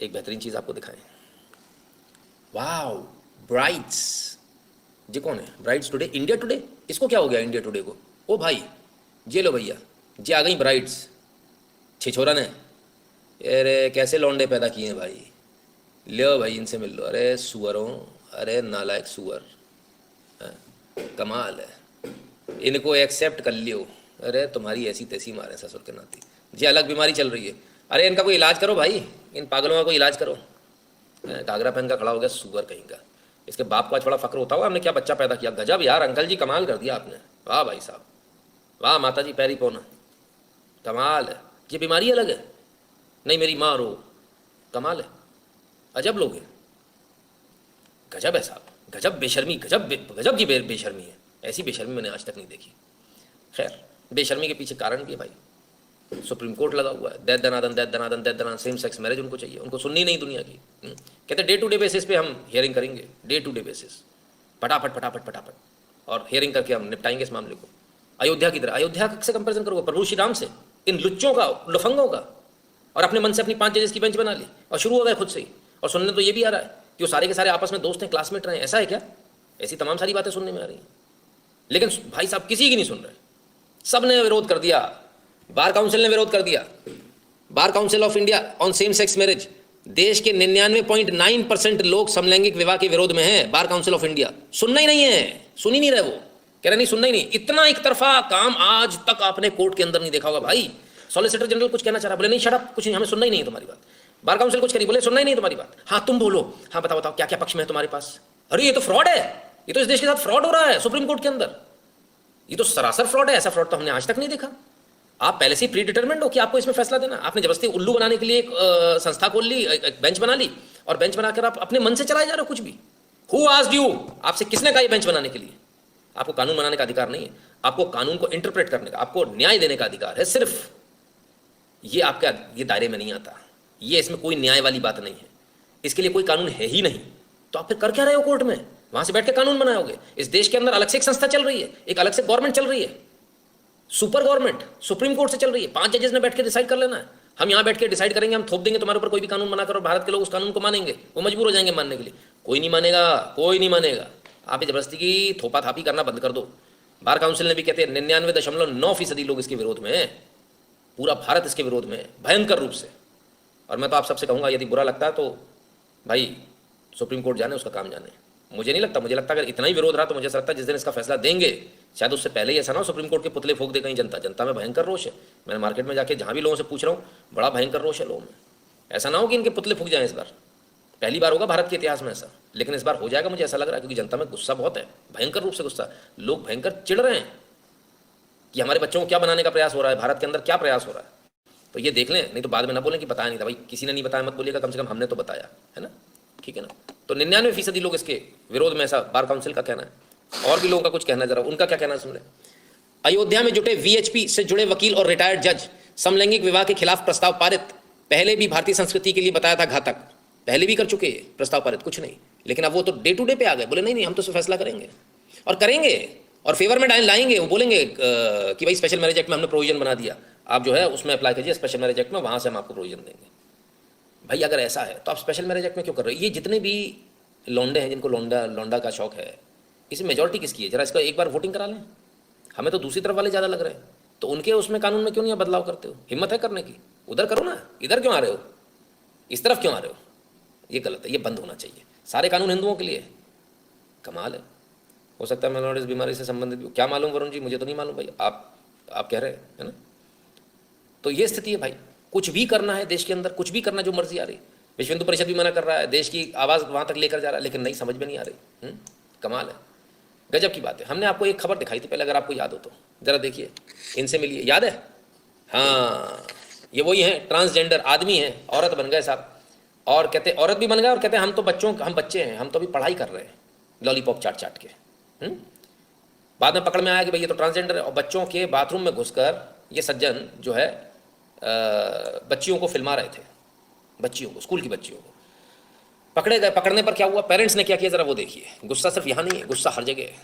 एक बेहतरीन चीज़ आपको दिखाएं। वाह, ब्राइट्स, ये कौन है? Brides today, India today. इसको क्या हो गया इंडिया टुडे को? ओ भाई, ये लो भैया, ये आ गई ब्राइट्स छिछोरा ने। अरे कैसे लौंडे पैदा किए हैं भाई, लो भाई इनसे मिल लो। अरे सुअरों, अरे नालायक सुअर, कमाल है, इनको एक्सेप्ट कर लियो। अरे तुम्हारी ऐसी तैसी मारे ससुर के नाती, ये अलग बीमारी चल रही है। अरे इनका कोई इलाज करो भाई, इन पागलों का कोई इलाज करो। घाघरा पहन का खड़ा हो गया सुअर कहीं का। इसके बाप को आज बड़ा फक्र होता हुआ हमने क्या बच्चा पैदा किया। गजब यार अंकल जी, कमाल कर दिया आपने, वाह भाई साहब, वाह माता जी पैरी पोना, कमाल है। ये बीमारी अलग है, नहीं मेरी माँ रो, कमाल है, अजब लोग हैं, गजब है साहब, गजब बेशर्मी, गजब की बेशर्मी है। ऐसी बेशर्मी मैंने आज तक नहीं देखी। खैर, बेशर्मी के पीछे कारण भी है भाई, सुप्रीम कोर्ट लगा हुआ है, दैत दनादन दैत दनादन दैत दनादन, सेम सेक्स मैरिज उनको चाहिए, उनको सुननी नहीं दुनिया की। कहते डे टू डे बेसिस पे हम हियरिंग करेंगे, डे टू डे बेसिस, फटाफट फटाफट फटाफट, और हियरिंग करके हम निपटाएंगे इस मामले को। अयोध्या की तरह, अयोध्या से कंपेरिजन करोगे प्रभु श्री राम से, इन लुच्चों का, लफंगों का, और अपने मन से अपनी 5 जजेस की बेंच बना ली और शुरू हो गए खुद से ही। और सुनने तो ये भी आ रहा है कि वो सारे के सारे आपस में दोस्त हैं, क्लासमेट रहे हैं। ऐसा है क्या? ऐसी तमाम सारी बातें सुनने में आ रही हैं, लेकिन भाई साहब किसी की नहीं सुन रहे, सब ने विरोध कर दिया। बार काउंसिल ने विरोध कर दिया, bar council of India on same sex marriage, देश के 99.9% लोग समलैंगिक विवाह के विरोध में हैं। बार काउंसिल ऑफ इंडिया सुनना ही नहीं है, सुन ही नहीं रहे, वो कह रहे नहीं, सुनना ही नहीं। इतना एक तरफा काम आज तक आपने कोर्ट के अंदर नहीं देखा होगा भाई। सॉलिसिटर जनरल कुछ कहना चाह रहा, बोले नहीं शट अप, कुछ नहीं, हमें सुनना ही नहीं है तुम्हारी बात। बार काउंसिल कुछ करी, बोले सुनना ही नहीं तुम्हारी बात। हाँ तुम बोलो, हाँ बताओ बताओ क्या क्या पक्ष में है तुम्हारे पास। अरे ये तो फ्रॉड है, ये तो इस देश के साथ फ्रॉड हो रहा है सुप्रीम कोर्ट के अंदर, ये तो सरासर फ्रॉड है। ऐसा फ्रॉड तो हमने आज तक नहीं देखा। आप पहले से ही प्री डिटरमिन्ड हो कि आपको इसमें फैसला देना। आपने जबरदस्ती उल्लू बनाने के लिए एक संस्था खोल ली, एक बेंच बना ली, और बेंच बनाकर आप अपने मन से चलाए जा रहे हो कुछ भी। Who asked you? आपसे किसने कहा ये बेंच बनाने के लिए? आपको कानून बनाने का अधिकार नहीं है, आपको कानून को इंटरप्रेट करने का, आपको न्याय देने का अधिकार है सिर्फ। ये आपका ये दायरे में नहीं आता, ये इसमें कोई न्याय वाली बात नहीं है, इसके लिए कोई कानून है ही नहीं। तो आप फिर कर क्या रहे हो कोर्ट में? वहां से बैठ के कानून बनाओगे? इस देश के अंदर अलग से एक संस्था चल रही है, एक अलग से गवर्नमेंट चल रही है, सुपर गवर्नमेंट सुप्रीम कोर्ट से चल रही है। 5 जजेस ने बैठ के डिसाइड कर लेना है। हम यहाँ बैठ के डिसाइड करेंगे, हम थोप देंगे तुम्हारे ऊपर कोई भी कानून बनाकर, और भारत के लोग उस कानून को मानेंगे, वो मजबूर हो जाएंगे मानने के लिए। कोई नहीं मानेगा, कोई नहीं मानेगा। आप जबरदस्ती की थोपा थापी करना बंद कर दो। बार काउंसिल ने भी कहते हैं 99.9% लोग इसके विरोध में हैं, पूरा भारत इसके विरोध में है भयंकर रूप से। और मैं तो आप सबसे कहूँगा, यदि बुरा लगता है तो भाई सुप्रीम कोर्ट जाने, उसका काम जाने। मुझे नहीं लगता, मुझे लगता अगर इतना ही विरोध रहा तो मुझे ऐसा लगता है जिस दिन इसका फैसला देंगे, शायद उससे पहले ही ऐसा ना हो सुप्रीम कोर्ट के पुतले फूंक दे कहीं जनता। जनता में भयंकर रोष है, मैंने मार्केट में जाके जहाँ भी लोगों से पूछ रहा हूँ, बड़ा भयंकर रोष है लोगों में। ऐसा ना हो कि इनके पुतले फूंक जाएँ इस बार, पहली बार होगा भारत के इतिहास में ऐसा, लेकिन इस बार हो जाएगा मुझे ऐसा लग रहा है, क्योंकि जनता में गुस्सा बहुत है, भयंकर रूप से गुस्सा। लोग भयंकर चिढ़ रहे हैं कि हमारे बच्चों को क्या बनाने का प्रयास हो रहा है, भारत के अंदर क्या प्रयास हो रहा है। तो ये देख लें, नहीं तो बाद में ना बोलें कि बताया नहीं था। भाई किसी ने नहीं बताया मत बोलिएगा, कम से कम हमने तो बताया है ना, ठीक है ना। तो 99% लोग इसके विरोध में, ऐसा बार काउंसिल का कहना है। और भी लोगों का कुछ कहना, जरा उनका क्या कहना है सुन ले। अयोध्या में जुटे वीएचपी से जुड़े वकील और रिटायर्ड जज, समलैंगिक विवाह के खिलाफ प्रस्ताव पारित। पहले भी भारतीय संस्कृति के लिए बताया था घातक, पहले भी कर चुके प्रस्ताव पारित, कुछ नहीं। लेकिन अब वो तो डे टू डे पे आ गए, बोले नहीं नहीं हम तो उससे फैसला करेंगे और करेंगे और फेवर में लाएंगे। वो बोलेंगे कि भाई स्पेशल मैरिज एक्ट में हमने प्रोविजन बना दिया, आप जो है उसमें अप्लाई कीजिए स्पेशल मैरिज एक्ट में, वहाँ से हम आपको प्रोविजन देंगे। भाई अगर ऐसा है तो आप स्पेशल मैरिज एक्ट में क्यों कर रहे हो? ये जितने भी लौंडे हैं जिनको लौंडा का शौक है, इसमें मेजॉरिटी किसकी है? जरा इसका एक बार वोटिंग करा लें। हमें तो दूसरी तरफ वाले ज़्यादा लग रहे हैं, तो उनके उसमें कानून में क्यों नहीं बदलाव करते हो? हिम्मत है करने की, उधर करो ना, इधर क्यों आ रहे हो? इस तरफ क्यों आ रहे हो? ये गलत है, ये बंद होना चाहिए। सारे कानून हिंदुओं के लिए, कमाल है। हो सकता है मैं इस बीमारी से संबंधित, क्या मालूम वरुण जी, मुझे तो नहीं मालूम भाई, आप कह रहे हैं है ना। तो ये स्थिति है भाई, कुछ भी करना है देश के अंदर, कुछ भी करना जो मर्जी आ रही। विश्व हिंदू परिषद भी मना कर रहा है, देश की आवाज़ वहाँ तक लेकर जा रहा है, लेकिन नहीं, समझ में नहीं आ रही। कमाल है, गजब की बात है। हमने आपको एक खबर दिखाई थी पहले, अगर आपको याद हो तो जरा देखिए, इनसे मिलिए, याद है? हाँ, ये वही हैं, ट्रांसजेंडर आदमी हैं, औरत बन गए साहब, और कहते औरत भी बन गए और कहते हैं हम तो हम बच्चे हैं, हम तो अभी पढ़ाई कर रहे हैं, लॉलीपॉप चाट चाट के। बाद में पकड़ में आया कि भाई ये तो ट्रांसजेंडर है, और बच्चों के बाथरूम में घुसकर ये सज्जन जो है बच्चियों को फिल्मा रहे थे, बच्चियों को, स्कूल की बच्चियों को। पकड़े गए, पकड़ने पर क्या हुआ, पेरेंट्स ने क्या किया, जरा वो देखिए। गुस्सा सिर्फ यहाँ नहीं है, गुस्सा हर जगह है।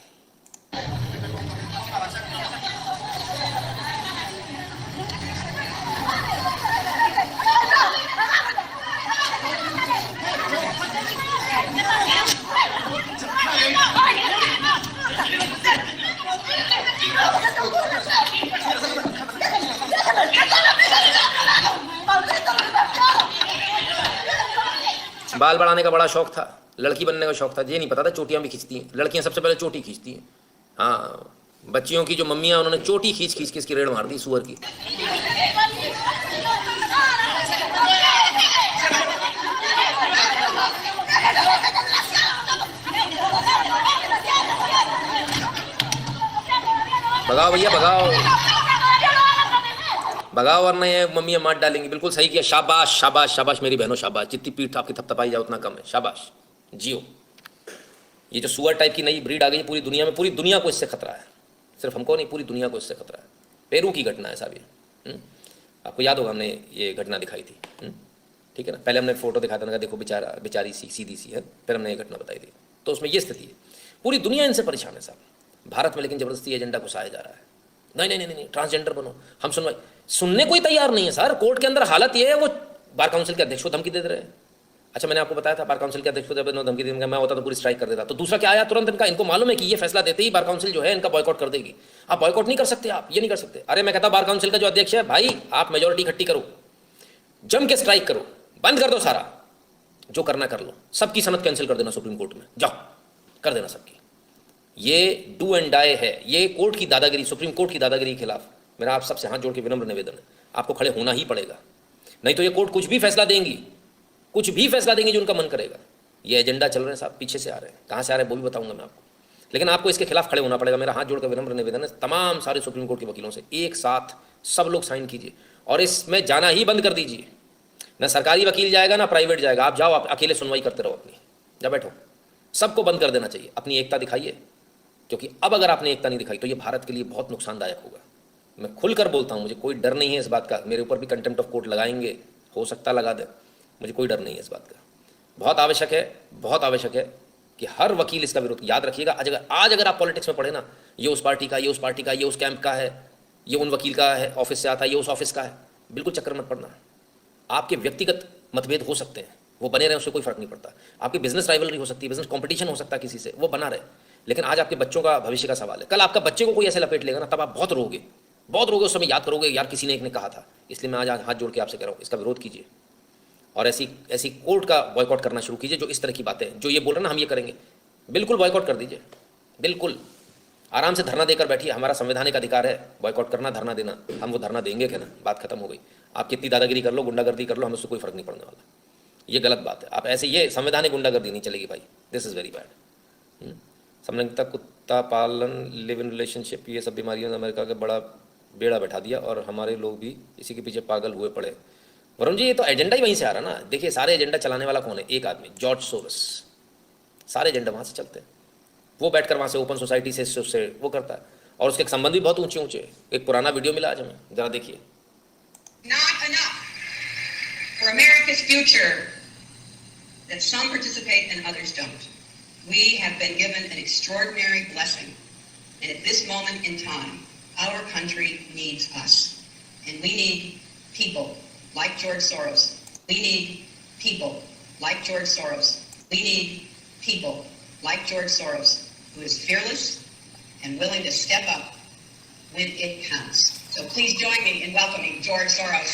बाल बढ़ाने का बड़ा शौक था, लड़की बनने का शौक था, ये नहीं पता था चोटियां भी खींचती हैं लड़कियां, सबसे पहले चोटी खींचती हैं। हाँ, बच्चियों की जो मम्मियां उन्होंने चोटी खींच खींच के इसकी रेड़ मार दी सुअर की। भगाओ भैया भगाओ, भगाओ वरना ये मम्मियाँ मार डालेंगी। बिल्कुल सही किया, शाबाश शाबाश शाबाश मेरी बहनों शाबाश, जितनी पीठ आपकी थपथपाई जाए उतना कम है, शाबाश जियो। ये जो सुअर टाइप की नई ब्रीड आ गई पूरी दुनिया में, पूरी दुनिया को इससे खतरा है, सिर्फ हमको नहीं पूरी दुनिया को इससे खतरा है। पेरू की घटना है साहब ये, आपको याद होगा हमने ये घटना दिखाई थी, ठीक है ना। पहले हमने फोटो दिखाया था, देखो बेचारा बेचारी सी सीधी सी है, फिर हमने ये घटना बताई थी। तो उसमें ये स्थिति है, पूरी दुनिया इनसे परेशान है साहब। भारत में लेकिन जबरदस्ती एजेंडा घुसाया जा रहा है, नहीं नहीं नहीं नहीं ट्रांसजेंडर बनो, हम सुनने कोई तैयार नहीं है सर। कोर्ट के अंदर हालत ये है, वो बार काउंसिल के अध्यक्ष को धमकी दे रहे हैं। अच्छा मैंने आपको बताया था बार काउंसिल के अध्यक्ष को जब धमकी दी, मैं होता तो पूरी स्ट्राइक कर देता। तो दूसरा क्या आया तुरंत इनका, इनको मालूम है कि ये फैसला देते ही बार काउंसिल जो है इनका बॉयकॉट कर देगी। आप बॉयकॉट नहीं कर सकते, आप ये नहीं कर सकते। अरे मैं कहता बार काउंसिल का जो अध्यक्ष है, भाई आप मेजोरिटी इकट्ठी करो, जम के स्ट्राइक करो, बंद कर दो सारा, जो करना कर लो, सबकी सनद कैंसिल कर देना सुप्रीम कोर्ट में, जाओ कर देना सबकी। ये डू एंड डाई है, ये कोर्ट की दादागिरी, सुप्रीम कोर्ट की दादागिरी के खिलाफ मेरा आप सबसे हाथ जोड़ के विनम्र निवेदन है, आपको खड़े होना ही पड़ेगा। नहीं तो ये कोर्ट कुछ भी फैसला देंगी, कुछ भी फैसला देंगे जो उनका मन करेगा। ये एजेंडा चल रहे हैं साहब, पीछे से आ रहे हैं, कहाँ से आ रहे हैं वो भी बताऊंगा मैं आपको, लेकिन आपको इसके खिलाफ खड़े होना पड़ेगा। मेरा हाथ जोड़कर विनम्र निवेदन है तमाम सारे सुप्रीम कोर्ट के वकीलों से, एक साथ सब लोग साइन कीजिए और इसमें जाना ही बंद कर दीजिए। ना सरकारी वकील जाएगा ना प्राइवेट जाएगा, आप जाओ, आप अकेले सुनवाई करते रहो अपनी, जा बैठो। सबको बंद कर देना चाहिए, अपनी एकता दिखाइए, क्योंकि अब अगर आपने एकता नहीं दिखाई तो ये भारत के लिए बहुत नुकसानदायक होगा। मैं खुलकर बोलता हूँ, मुझे कोई डर नहीं है इस बात का। मेरे ऊपर भी कंटेम्प्ट ऑफ कोर्ट लगाएंगे, हो सकता लगा दे, मुझे कोई डर नहीं है इस बात का। बहुत आवश्यक है, बहुत आवश्यक है कि हर वकील इसका विरोध, याद रखिएगा। आज अगर आप पॉलिटिक्स में पढ़े ना, ये उस पार्टी का, ये उस पार्टी का, ये उस कैंप का है, ये उन वकील का है ऑफिस से आता है, ये उस ऑफिस का है, बिल्कुल चक्कर मत पड़ना। आपके व्यक्तिगत मतभेद हो सकते हैं, वो बने रहे, उससे कोई फर्क नहीं पड़ता। आपकी बिजनेस राइवलरी हो सकती है, बिजनेस कंपटीशन हो सकता है किसी से, वो बना रहे, लेकिन आज आपके बच्चों का भविष्य का सवाल है। कल आपका बच्चे को कोई ऐसे लपेट लेगा ना, तब आप बहुत रोगे, बहुत रोगे, उस समय याद करोगे यार किसी ने एक ने कहा था। इसलिए मैं आज हाथ जोड़ के आपसे कह रहा हूँ, इसका विरोध कीजिए और ऐसी कोर्ट का बॉयकॉट करना शुरू कीजिए। जो इस तरह की बातें, जो ये बोल रहे हैं ना हम ये करेंगे, बिल्कुल बॉयकॉट कर दीजिए, बिल्कुल आराम से धरना देकर बैठिए। हमारा संवैधानिक अधिकार है बॉयकॉट करना, धरना देना, हम वो धरना देंगे क्या ना, बात खत्म हो गई। आप कितनी दादागिरी कर लो, गुंडागर्दी कर लो, हमें उससे कोई फर्क नहीं पड़ने वाला। ये गलत बात है, आप ऐसे, ये संवैधानिक गुंडागर्दी नहीं चलेगी भाई, दिस इज़ वेरी बैड। समलैंगिकता, कुत्ता पालन, लिव इन रिलेशनशिप, ये सब बीमारियों ने अमेरिका का बड़ा बेड़ा बैठा दिया और हमारे लोग भी इसी के पीछे पागल हुए पड़े। वरुण जी ये तो एजेंडा ही वहीं से आ रहा ना। देखिए सारे एजेंडा चलाने वाला कौन है, एक आदमी, जॉर्ज सोरस। सारे एजेंडा वहाँ से चलते हैं, वो बैठकर वहाँ से ओपन सोसाइटी से उससे वो करता है, और उसके संबंध भी बहुत ऊंचे ऊंचे। एक पुराना वीडियो मिला आज हमें, जरा देखिए। Not enough for America's future that some participate and others don't. We have been given an extraordinary blessing, and at this moment in time, our country needs us, and we need people like George Soros. We need people like George Soros. We need people like George Soros, who is fearless and willing to step up when it counts. So please join me in welcoming George Soros.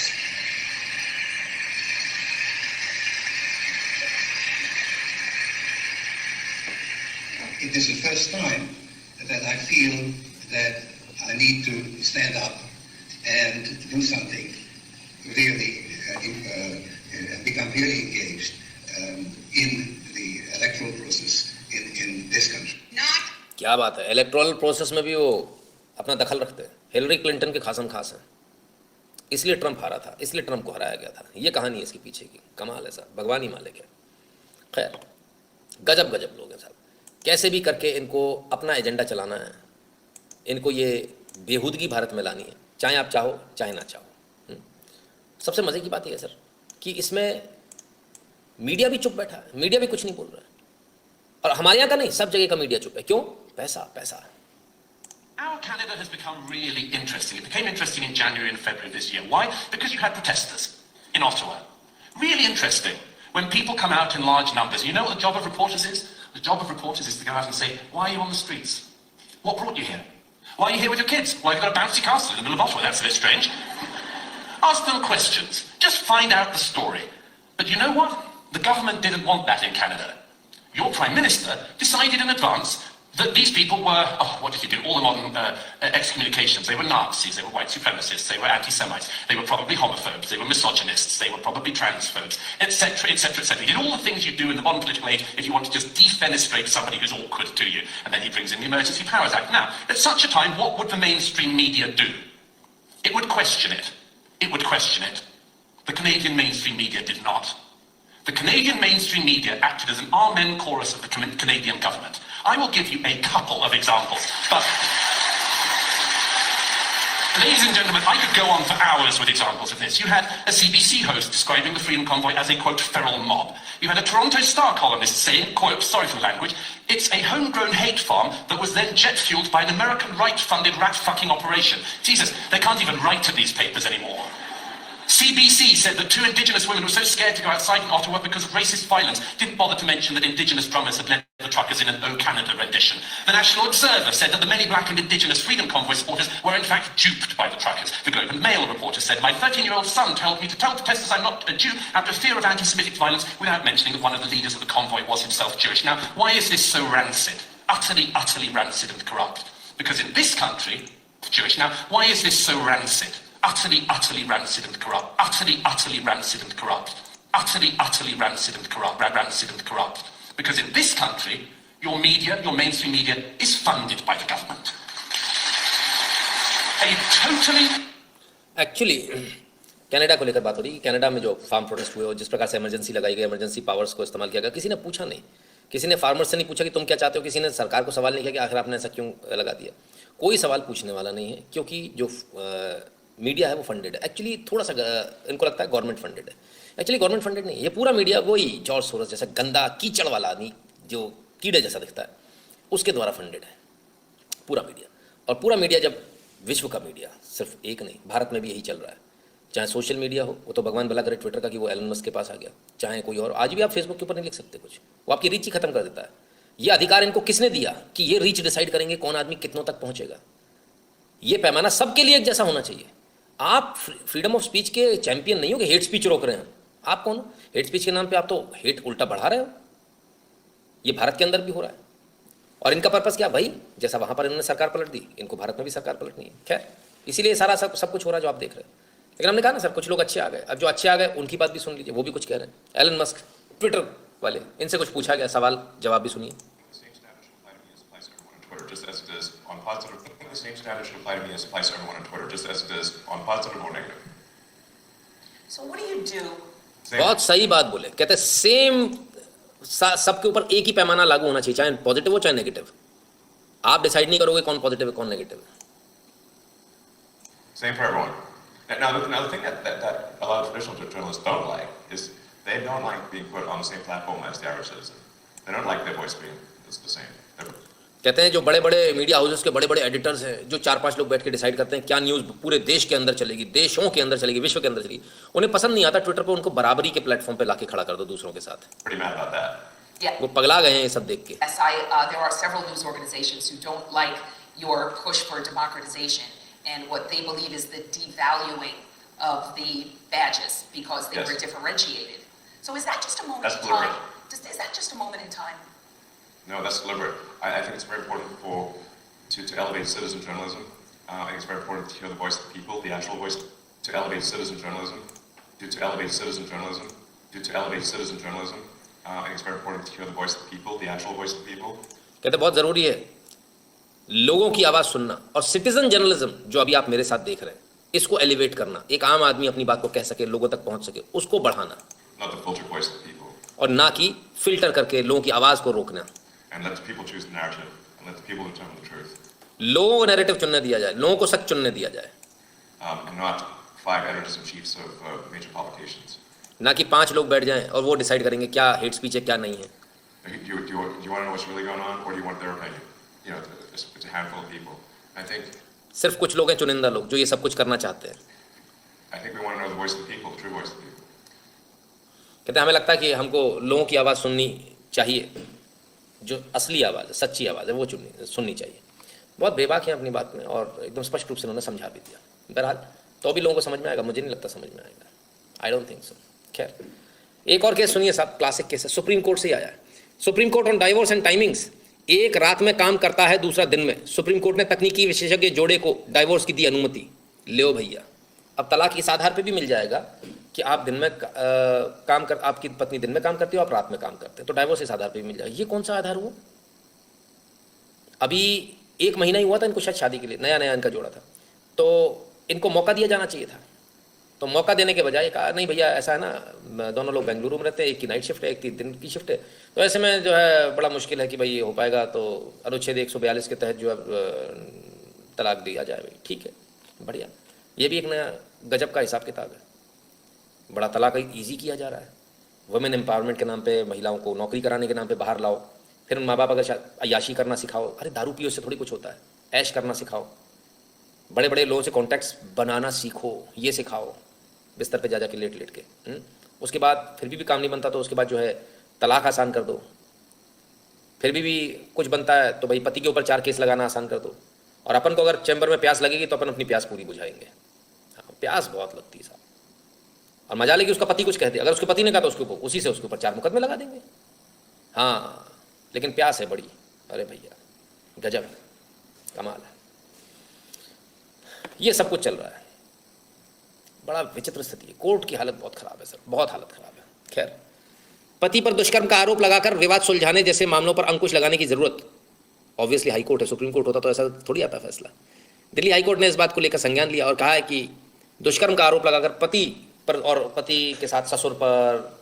It is the first time that I feel that I need to stand up and do something really, become really engaged in the electoral process in this country. Not क्या बात है, electoral process में भी वो अपना दखल रखते हैं। हिलरी क्लिंटन के खासम खास हैं, इसलिए ट्रंप हारा था, इसलिए ट्रंप को हराया गया था। ये कहानी है इसके पीछे की, कमाल है साहब, भगवान ही मालिक है। खैर गजब गजब लोग हैं साहब, कैसे भी करके इनको अपना एजेंडा चलाना है, इनको ये बेहूदगी भारत में लानी है, चाहे आप चाहो चाहे ना चाहो। सबसे मज़े की बात यह है सर कि इसमें मीडिया भी चुप बैठा है, मीडिया भी कुछ नहीं बोल रहा है, और हमारे यहाँ का नहीं, सब जगह का मीडिया चुप है। क्यों? पैसा पैसा। Our Canada has become really interesting. It became interesting in January and February this year. Why? Because you had protesters in Ottawa. Really interesting. When people come out in large numbers, you know what the job of reporters is? The job of reporters is to go out and say, why are you on the streets? What brought you here? Why are you here with your kids? Why have you got a bouncy castle in the middle of Ottawa? That's a bit strange. Ask them questions. Just find out the story. But you know what? The government didn't want that in Canada. Your Prime Minister decided in advance that these people were, what did he do? All the modern excommunications. They were Nazis, they were white supremacists, they were anti-Semites, they were probably homophobes, they were misogynists, they were probably transphobes, etc., etc., etc. He did all the things you do in the modern political age if you want to just defenestrate somebody who's awkward to you. And then he brings in the Emergency Powers Act. Now, at such a time, what would the mainstream media do? It would question it. It would question it. The Canadian mainstream media did not. The Canadian mainstream media acted as an amen chorus of the Canadian government. I will give you a couple of examples, but ladies and gentlemen, I could go on for hours with examples of this. You had a CBC host describing the Freedom Convoy as a, quote, feral mob. You had a Toronto Star columnist saying, quote, sorry for the language, it's a homegrown hate farm that was then jet-fueled by an American right-funded rat-fucking operation. Jesus, they can't even write at these papers anymore. CBC said that 2 Indigenous women were so scared to go outside in Ottawa because of racist violence, didn't bother to mention that Indigenous drummers had led the truckers in an O Canada rendition. The National Observer said that the many black and Indigenous Freedom Convoy supporters were in fact duped by the truckers. The Globe and Mail reporter said, my 13-year-old son told me to tell protesters I'm not a Jew out of fear of anti-Semitic violence, without mentioning that one of the leaders of the convoy was himself Jewish. Now, why is this so rancid? Utterly, utterly rancid and corrupt. Because in this country, Jewish. Now, why is this so rancid? Utterly, utterly rancid and corrupt. Utterly, utterly rancid and corrupt. Utterly, utterly rancid and corrupt. Rancid and corrupt. Because in this country, your media, your mainstream media, is funded by the government. A totally... actually Canada को लेकर बात हो रही है। Canada में जो farm protest हुए और जिस प्रकार से इमरजेंसी लगाई गई, इमरजेंसी पावर्स को इस्तेमाल किया गया, किसी ने पूछा नहीं। किसी ने फार्मर्स से नहीं पूछा कि तुम क्या चाहते हो। किसी ने सरकार को सवाल नहीं किया कि आखिर आपने ऐसा क्यों लगा दिया। कोई सवाल पूछने वाला नहीं है, क्योंकि जो मीडिया है वो फंडेड है। एक्चुअली थोड़ा सा इनको लगता है गवर्नमेंट फंडेड है। एक्चुअली गवर्नमेंट फंडेड नहीं है। ये पूरा मीडिया वही जॉर्ज सोरोस जैसा गंदा कीचड़ वाला आदमी जो कीड़े जैसा दिखता है, उसके द्वारा फंडेड है पूरा मीडिया। और पूरा मीडिया, जब विश्व का मीडिया, सिर्फ एक नहीं, भारत में भी यही चल रहा है। चाहे सोशल मीडिया हो, वो तो भगवान भला करे ट्विटर का कि वो एलन मस्क के पास आ गया, चाहे कोई और। आज भी आप फेसबुक के ऊपर नहीं लिख सकते कुछ, वो आपकी रीच ही खत्म कर देता है। ये अधिकार इनको किसने दिया कि ये रीच डिसाइड करेंगे कौन आदमी कितनों तक पहुंचेगा। ये पैमाना सबके लिए एक जैसा होना चाहिए। आप फ्रीडम ऑफ स्पीच के चैंपियन नहीं हो कि हेट स्पीच रोक रहे हैं। आप कौन हो? हेट स्पीच के नाम पे आप तो हेट उल्टा बढ़ा रहे हो। ये भारत के अंदर भी हो रहा है। और इनका पर्पस क्या भाई? जैसा वहां पर इन्होंने सरकार पलट दी, इनको भारत में भी सरकार पलटनी है। खैर, इसीलिए सारा सब कुछ हो रहा है जो आप देख रहे हैं। लेकिन हमने कहा ना सर, कुछ लोग अच्छे आ गए। अब जो अच्छे आ गए उनकी बात भी सुन लीजिए, वो भी कुछ कह रहे हैं। एलन मस्क, ट्विटर वाले, इनसे कुछ पूछा गया, सवाल जवाब भी सुनिए। The same standard should apply to me as applies to everyone on Twitter, just as it is on positive or negative. So what do you do? बहुत सही बात बोले। कहते हैं सेम, सबके ऊपर एक ही पैमाना लागू होना चाहिए, चाहे पॉजिटिव हो चाहे नेगेटिव। आप डिसाइड नहीं करोगे कौन पॉजिटिव है कौन नेगेटिव है। Same for everyone. Now the thing that a lot of traditional journalists don't like is they don't like being put on the same platform as the average citizen. They don't like their voice being the same. कहते हैं जो बड़े बड़े media houses के बड़े बड़े editors हैं, जो 4-5 लोग बैठ के डिसाइड करते हैं क्या न्यूज़ पूरे देश के अंदर चलेगी, देशों के अंदर चलेगी, विश्व के अंदर चलेगी, उन्हें पसंद नहीं आता ट्विटर पे उनको बराबरी के प्लेटफॉर्म पे लाके खड़ा कर दो दूसरों के साथ। Pretty mad about that. Yeah. वो पगला गए हैं ये सब देख के। Yes, there are several news organizations who don't like your push for democratization and what they believe is the devaluing of the badges because they Yes. were differentiated. So is that just a moment That's in time? deliberate. Is that just a moment in time? No, that's deliberate. I think it's very important to elevate citizen journalism. I think it's very important to hear the voice of the people, the actual voice, to elevate citizen journalism, to elevate citizen journalism, to elevate citizen journalism. I think it's very important to hear the voice of the people, the actual voice of the people. कहते बहुत ज़रूरी है लोगों की आवाज़ सुनना, और citizen journalism जो अभी आप मेरे साथ देख रहे हैं, इसको एलिवेट करना, एक आम आदमी अपनी बात को कह सके, लोगों तक पहुंच सके, उसको बढ़ाना, Not the filtered voice of the people. और ना कि फिल्टर करके लोगों की आवाज़ को रोकना। And let the people choose the narrative, and let the people determine the truth. लोगों को नैरेटिव चुनने दिया जाए, लोगों को सच चुनने दिया जाए, And not 5 editors-in-chiefs of major publications. ना कि 5 लोग बैठ जाएं और वो डिसाइड करेंगे क्या हेट स्पीच है क्या नहीं है। Do you want to know what's really going on, or do you want their opinion? You know, it's a handful of people. I think सिर्फ कुछ लोग हैं, चुनिंदा लोग, जो ये सब कुछ करना चाहते हैं। we want to know the voice of the people, the true voice of the people. कहते हैं हमें लगता है कि हमको लोगों की आवाज़ सुननी चाहिए, जो असली आवाज़ है, सच्ची आवाज़ है, वो सुननी चाहिए। बहुत बेबाक है अपनी बात में, और एकदम स्पष्ट रूप से उन्होंने समझा भी दिया। बहरहाल तो भी लोगों को समझ में आएगा, मुझे नहीं लगता समझ में आएगा। I don't think so. खैर, एक और केस सुनिए साहब, क्लासिक केस है, सुप्रीम कोर्ट से ही आया है। Supreme court on divorce and timings, एक रात में काम करता है, दूसरा दिन में। सुप्रीम कोर्ट ने तकनीकी विशेषज्ञ जोड़े को डाइवोर्स की दी अनुमति। लो भैया, अब तलाक इस आधार पे भी मिल जाएगा कि आप दिन में आपकी पत्नी दिन में काम करती हो, आप रात में काम करते हैं, तो डाइवोर्स इस आधार पे भी मिल जाएगा। ये कौन सा आधार हुआ? अभी 1 महीना ही हुआ था इनको शायद शादी के लिए, नया नया इनका जोड़ा था, तो इनको मौका दिया जाना चाहिए था। तो मौका देने के बजाय कहा नहीं भैया ऐसा है ना, दोनों लोग बेंगलुरु में रहते हैं, एक की नाइट शिफ्ट है, एक की दिन की शिफ्ट है, तो ऐसे में जो है बड़ा मुश्किल है कि भाई ये हो पाएगा, तो अनुच्छेद 142 के तहत जो है तलाक दिया जाए। भाई ठीक है, बढ़िया, ये भी एक नया गजब का हिसाब किताब है। बड़ा तलाक ईजी किया जा रहा है, वुमेन एम्पावरमेंट के नाम पे महिलाओं को नौकरी कराने के नाम पे बाहर लाओ, फिर माँ बाप अगर अय्याशी करना सिखाओ, अरे दारू पियो से थोड़ी कुछ होता है, ऐश करना सिखाओ, बड़े बड़े लोगों से कॉन्टैक्ट्स बनाना सीखो, ये सिखाओ, बिस्तर पे जा के लेट लेट के। उसके बाद फिर भी काम नहीं बनता तो उसके बाद जो है तलाक आसान कर दो, फिर भी कुछ बनता है तो भाई पति के ऊपर 4 केस लगाना आसान कर दो, और अपन को अगर चैम्बर में प्यास लगेगी तो अपन अपनी प्यास पूरी बुझाएंगे। हाँ, प्यास बहुत लगती है साहब, और मजा लेगी उसका पति कुछ कहते, अगर उसके पति ने कहा तो उसके ऊपर उसी से उसके ऊपर 4 मुकदमे लगा देंगे। हाँ, लेकिन प्यास है बड़ी, अरे भैया गजब है, कमाल है। ये सब कुछ चल रहा है, बड़ा विचित्र स्थिति है। कोर्ट की हालत बहुत खराब है सर, बहुत हालत खराब है। खैर, पति पर दुष्कर्म का आरोप लगाकर विवाद सुलझाने जैसे मामलों पर अंकुश लगाने की जरूरत, ऑब्वियसली हाई कोर्ट है, सुप्रीम कोर्ट होता तो ऐसा थोड़ी आता फैसला। दिल्ली हाई कोर्ट ने इस बात को लेकर संज्ञान लिया और कहा है कि दुष्कर्म का आरोप लगाकर पति पर और पति के साथ ससुर पर,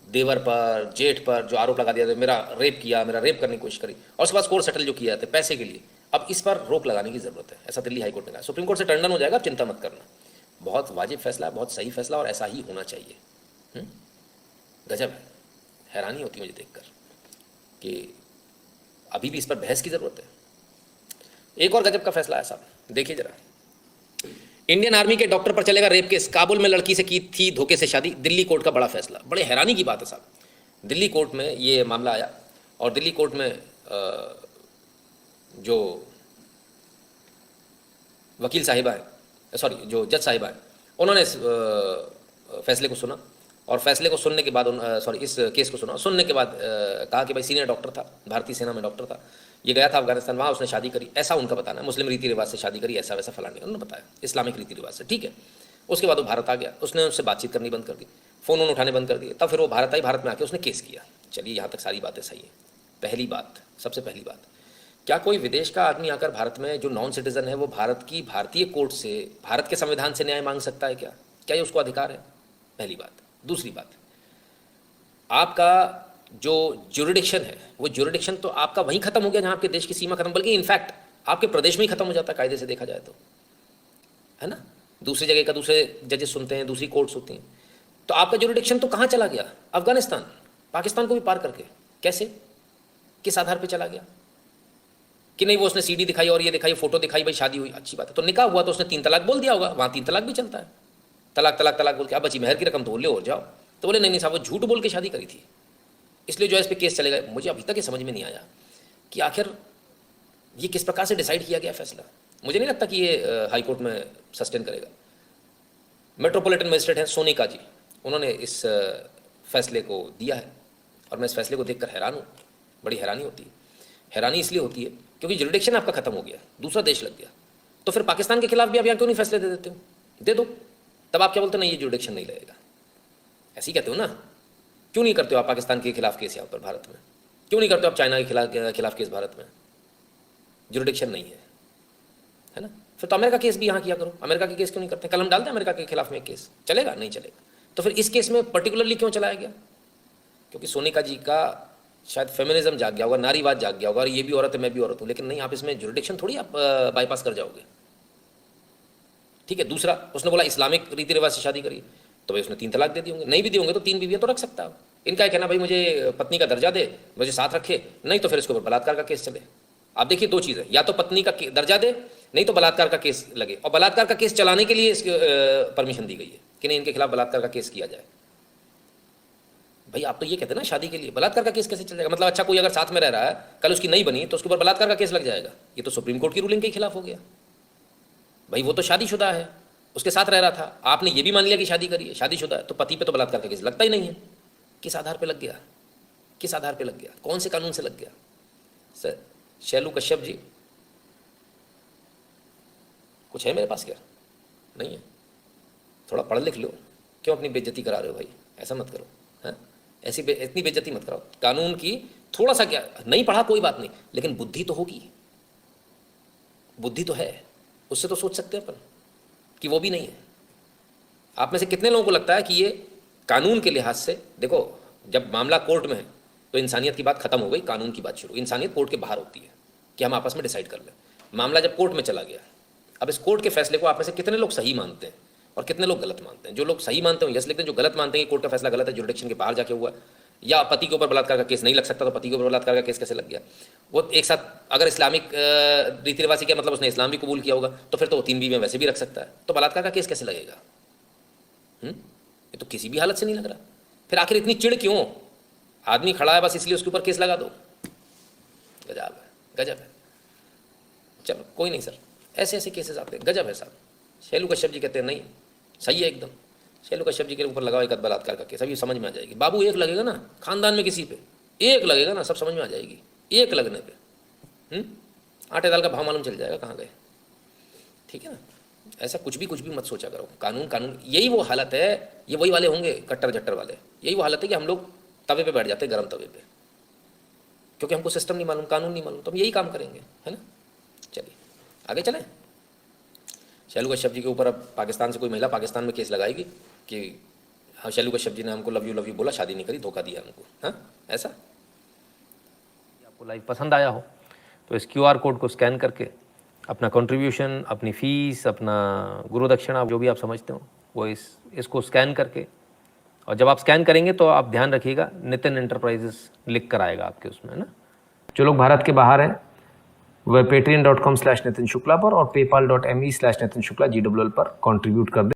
देवर पर, जेठ पर जो आरोप लगा दिया था, मेरा रेप किया, मेरा रेप करने की कोशिश करी, और उसके बाद कोर्ट सेटल जो किया था पैसे के लिए, अब इस पर रोक लगाने की जरूरत है, ऐसा दिल्ली हाई कोर्ट ने कहा। सुप्रीम कोर्ट से टंडन हो जाएगा, आप चिंता मत करना, बहुत वाजिब फैसला है, बहुत सही फैसला, और ऐसा ही होना चाहिए। गजब है, हैरानी होती है मुझे देखकर कि अभी भी इस पर बहस की जरूरत है। एक और गजब का फैसला है साहब, देखिए जरा, इंडियन आर्मी के डॉक्टर पर चलेगा रेप केस, काबुल में लड़की से की थी धोखे से शादी, दिल्ली कोर्ट का बड़ा फैसला। बड़े हैरानी की बात है साहब, दिल्ली कोर्ट में ये मामला आया, और दिल्ली कोर्ट में जो वकील साहिबा है, सॉरी जो जज साहिबा है, उन्होंने इस फैसले को सुना, और फैसले को सुनने के बाद इस केस को सुनने के बाद कहा कि भाई सीनियर डॉक्टर था, भारतीय सेना में डॉक्टर था, ये गया था अफगानिस्तान, वहाँ उसने शादी करी, ऐसा उनका बताना है, मुस्लिम रीति रिवाज से शादी करी, ऐसा वैसा फलाने, उन्होंने बताया इस्लामिक रीति रिवाज से, ठीक है। उसके बाद वो भारत आ गया, उसने उससे बातचीत करनी बंद कर दी, फ़ोन उठाने बंद कर दिए, तब फिर वो भारत आई, भारत में आके उसने केस किया। चलिए यहाँ तक सारी बातें सही है। पहली बात, सबसे पहली बात, क्या कोई विदेश का आदमी आकर भारत में जो नॉन सिटीजन है वो भारत की भारतीय कोर्ट से, भारत के संविधान से न्याय मांग सकता है? क्या ये उसको अधिकार है? पहली बात। दूसरी बात, आपका जो ज्यूरिडिक्शन है वो ज्यूरिडिक्शन तो आपका वहीं खत्म हो गया जहां आपके देश की सीमा खत्म, बल्कि इनफैक्ट आपके प्रदेश में ही खत्म हो जाता है कायदे से देखा जाए तो, है ना। दूसरी जगह का दूसरे जजेस सुनते हैं, दूसरी कोर्ट्स होती हैं, तो आपका ज्यूरिडिक्शन तो कहाँ चला गया? अफगानिस्तान, पाकिस्तान को भी पार करके। कैसे, किस आधार पर चला गया? कि नहीं वो उसने सीडी दिखाई और ये दिखाई, फोटो दिखाई, भाई शादी हुई, अच्छी बात है, तो निकाह हुआ तो उसने 3 तलाक बोल दिया होगा, वहाँ 3 तलाक भी चलता है, तलाक तलाक तलाक बोल के, अब बची मेहर की रकम तो ले और जाओ, तो बोले नहीं साहब वो झूठ बोल के शादी करी थी, इसलिए जो है इस पर केस चलेगा। मुझे अभी तक ये समझ में नहीं आया कि आखिर ये किस प्रकार से डिसाइड किया गया फैसला। मुझे नहीं लगता कि ये हाई कोर्ट में सस्टेन करेगा। मेट्रोपॉलिटन मजिस्ट्रेट हैं सोनिका जी, उन्होंने इस फैसले को दिया है, और मैं इस फैसले को देखकर हैरान हूँ, बड़ी हैरानी होती है। हैरानी इसलिए होती है क्योंकि जुरिडिक्शन आपका खत्म हो गया, दूसरा देश लग गया, तो फिर पाकिस्तान के खिलाफ भी आप यहाँ क्यों नहीं फैसले दे देते हो? दे दो, तब आप क्या बोलते हो? नहीं ये जुरिडिक्शन नहीं लगेगा, ऐसे ही कहते हो ना। क्यों नहीं करते हो आप पाकिस्तान के खिलाफ केस यहाँ पर भारत में? क्यों नहीं करते हो आप चाइना के खिलाफ केस भारत में? जुरिडिक्शन नहीं है ना। फिर तो अमेरिका केस भी यहाँ किया करो, अमेरिका के केस क्यों नहीं करते? कल हम डालते हैं अमेरिका के खिलाफ में केस, चलेगा? नहीं चलेगा। तो फिर इस केस में पर्टिकुलरली क्यों चलाया गया? क्योंकि सोनिका जी का शायद फेमिनिज्म जाग गया होगा, नारीवाद जाग गया होगा, और ये भी औरत है मैं भी औरत हूँ, लेकिन नहीं, आप इसमें जुरिडिक्शन थोड़ी आप बाईपास कर जाओगे, ठीक है। दूसरा, उसने बोला इस्लामिक रीति रिवाज से शादी करी, तो भाई उसने 3 तलाक दे दिए होंगे, नहीं भी दिए होंगे तो 3 बीवियां तो रख सकता है। इनका कहना भाई मुझे पत्नी का दर्जा दे, मुझे साथ रखे, नहीं तो फिर इसके ऊपर बलात्कार का केस चले। आप देखिए 2 चीज़ें, या तो पत्नी का दर्जा दे, नहीं तो बलात्कार का केस लगे, और बलात्कार का केस चलाने के लिए इसकी परमिशन दी गई है कि नहीं इनके खिलाफ बलात्कार का केस किया जाए। भाई आप तो ये कहते हैं ना शादी के लिए, बलात्कार का केस कैसे चल जाएगा? मतलब अच्छा कोई अगर साथ में रह रहा है, कल उसकी नहीं बनी तो उसके ऊपर बलात्कार का केस लग जाएगा, ये तो सुप्रीम कोर्ट की रूलिंग के खिलाफ हो गया। भाई वो तो शादीशुदा है, उसके साथ रह रहा था, आपने ये भी मान लिया कि शादी करी है, शादीशुदा है, तो पति पे तो बलात्कार का केस लगता ही नहीं है। किस आधार पे लग गया? किस आधार पे लग गया? कौन से कानून से लग गया? सर शैलू कश्यप जी, कुछ है मेरे पास क्या? नहीं है। थोड़ा पढ़ लिख लो, क्यों अपनी बेइज्जती करा रहे हो भाई? ऐसा मत करो, हाँ? इतनी बेइज्जती मत कराओ। कानून की थोड़ा सा, क्या नहीं पढ़ा कोई बात नहीं, लेकिन बुद्धि तो होगी, बुद्धि तो है, उससे तो सोच सकते हैं अपन, कि वो भी नहीं है। आप में से कितने लोगों को लगता है कि ये कानून के लिहाज से, देखो जब मामला कोर्ट में है तो इंसानियत की बात खत्म हो गई, कानून की बात शुरू। इंसानियत कोर्ट के बाहर होती है कि हम आपस में डिसाइड कर लें। मामला जब कोर्ट में चला गया, अब इस कोर्ट के फैसले को आप में से कितने लोग सही मानते हैं और कितने लोग गलत मानते हैं? जो लोग सही मानते हैं यस लिखते हैं, जो गलत मानते हैं कि कोर्ट का फैसला गलत है, जुरिडिक्शन के बाहर जाके हुआ, या पति के ऊपर बलात्कार का केस नहीं लग सकता तो पति के ऊपर बलात्कार का केस कैसे लग गया? वो एक साथ, अगर इस्लामिक रीति रिवाज के मतलब उसने इस्लाम भी कबूल किया होगा तो फिर तो वो 3 बीवियां वैसे भी रख सकता है, तो बलात्कार का केस कैसे लगेगा? ये तो किसी भी हालत से नहीं लग रहा। फिर आखिर इतनी चिढ़ क्यों? आदमी खड़ा है बस इसलिए उसके ऊपर केस लगा दो। गजब है, गजब है। चलो कोई नहीं सर, ऐसे ऐसे केसेस आते हैं, गजब है साहब। शैलू कश्यप जी कहते हैं नहीं सही है एकदम, शैलू कश्यप जी के ऊपर लगाओ एक बलात्कार का केस, अभी समझ में आ जाएगी। बाबू एक लगेगा ना खानदान में, किसी पे एक लगेगा ना, सब समझ में आ जाएगी। एक लगने पे आटे दाल का भाव मालूम चल जाएगा कहाँ गए। ठीक है ना? ऐसा कुछ भी मत सोचा करो। कानून कानून, यही वो हालत है, ये वही वाले होंगे कट्टर झट्टर वाले, यही वो हालत है कि हम लोग तवे पे बैठ जाते हैं, गर्म तवे पे, क्योंकि हमको सिस्टम नहीं मालूम, कानून नहीं मालूम, तो हम यही काम करेंगे, है ना? चलिए आगे चलें। शैलू कश्यप जी के ऊपर अब पाकिस्तान से कोई महिला पाकिस्तान में केस लगाएगी कि हाँ शैलू कश्यप जी ने हमको लव यू बोला, शादी नहीं करी, धोखा दिया हमको, हाँ ऐसा? आपको लाइव पसंद आया हो तो इस QR कोड को स्कैन करके अपना कंट्रीब्यूशन, अपनी फ़ीस, अपना गुरु दक्षिणा, जो भी आप समझते हो, वो इसको स्कैन करके, और जब आप स्कैन करेंगे तो आप ध्यान रखिएगा नितिन एंटरप्राइजेस लिख कर आएगा आपके उसमें, है ना? जो लोग भारत के बाहर हैं वह patreon.com/नितिन शुक्ला पर और paypal.me/नितिन शुक्ला GWL पर कंट्रीब्यूट कर दें।